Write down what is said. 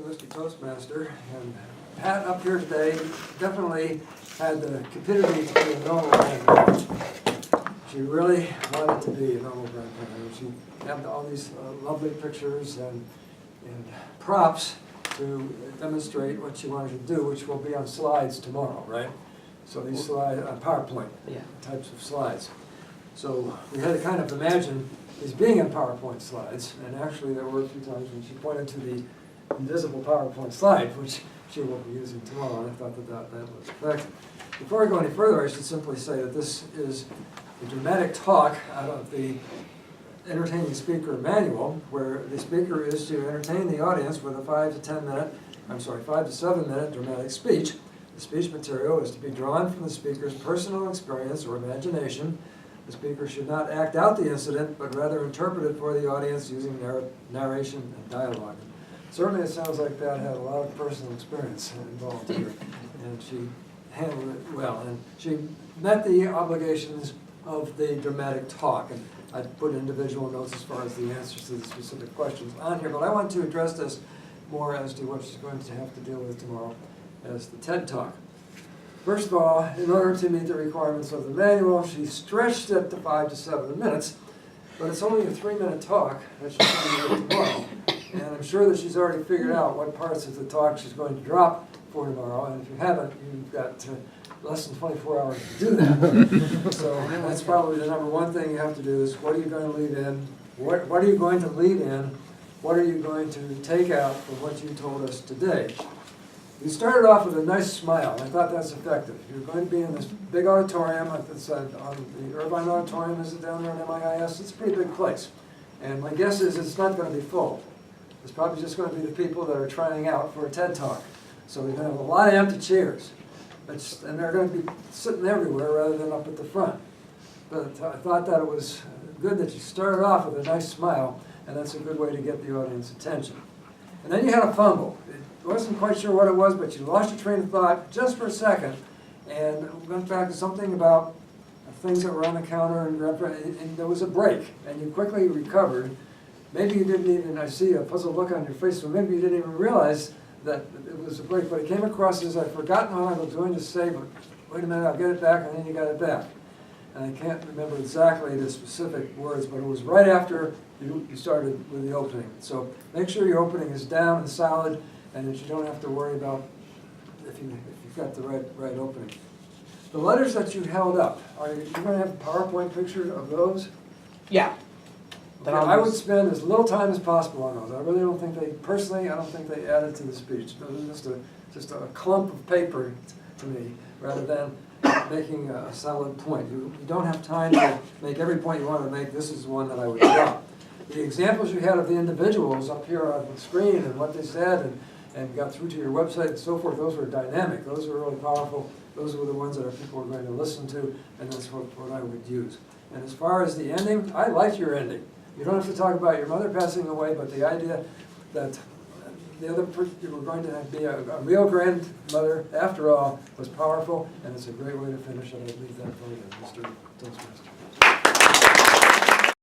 Mr. Toastmaster, and Pat up here today definitely had the cupidity to be a normal grandparent. She really wanted to be a normal grandparent. She had all these lovely pictures and props to demonstrate what she wanted to do, which will be on slides tomorrow, right? So these slides, PowerPoint types of slides. So we had to kind of imagine these being in PowerPoint slides, and actually there were a few times when she pointed to the invisible PowerPoint slide, which she will be using tomorrow, and I thought that was effective. Before I go any further, I should simply say that this is a dramatic talk out of the Entertaining Speaker Manual, where the speaker is to entertain the audience with a 5 to 7 minute dramatic speech. The speech material is to be drawn from the speaker's personal experience or imagination. The speaker should not act out the incident, but rather interpret it for the audience using narration and dialogue. Certainly it sounds like Pat had a lot of personal experience involved here, and she handled it well. And she met the obligations of the dramatic talk. And I put individual notes as far as the answers to the specific questions on here, but I want to address this more as to what she's going to have to deal with tomorrow as the TED Talk. First of all, in order to meet the requirements of the manual, she stretched it to 5 to 7 minutes, but it's only a 3-minute talk that she's going to give tomorrow. And I'm sure that she's already figured out what parts of the talk she's going to drop for tomorrow, and if you haven't, you've got less than 24 hours to do that. So that's probably the number one thing you have to do is what are you going to leave in? What are you going to leave in? What are you going to take out from what you told us today? You started off with a nice smile. I thought that's effective. You're going to be in this big auditorium. It's on the Irvine Auditorium. Is it down there at MIIS? It's a pretty big place. And my guess is it's not going to be full. It's probably just going to be the people that are trying out for a TED Talk. So we're going to have a lot of empty chairs. And they're going to be sitting everywhere rather than up at the front. But I thought that it was good that you started off with a nice smile, and that's a good way to get the audience attention. And then you had a fumble. I wasn't quite sure what it was, but you lost your train of thought just for a second, and went back to something about things that were on the counter, and there was a break, and you quickly recovered. Maybe you didn't even, I see a puzzled look on your face, so maybe you didn't even realize that it was a break, but it came across as I'd forgotten what I was going to say, but wait a minute, I'll get it back, and then you got it back. And I can't remember exactly the specific words, but it was right after you started with the opening. So make sure your opening is down and solid, and that you don't have to worry about if you've got the right opening. The letters that you held up, are you going to have a PowerPoint picture of those? Yeah. Okay, I would spend as little time as possible on those. I really don't think personally, I don't think they added to the speech. Those are just a clump of paper to me, rather than making a solid point. You don't have time to make every point you want to make. This is one that I would drop. The examples you had of the individuals up here on the screen and what they said and got through to your website and so forth, those were dynamic. Those were really powerful. Those were the ones that people were going to listen to, and that's what I would use. And as far as the ending, I like your ending. You don't have to talk about your mother passing away, but the idea that the other person, you were going to be a real grandmother after all was powerful, and it's a great way to finish, and I'd leave that for you, Mr. Toastmaster.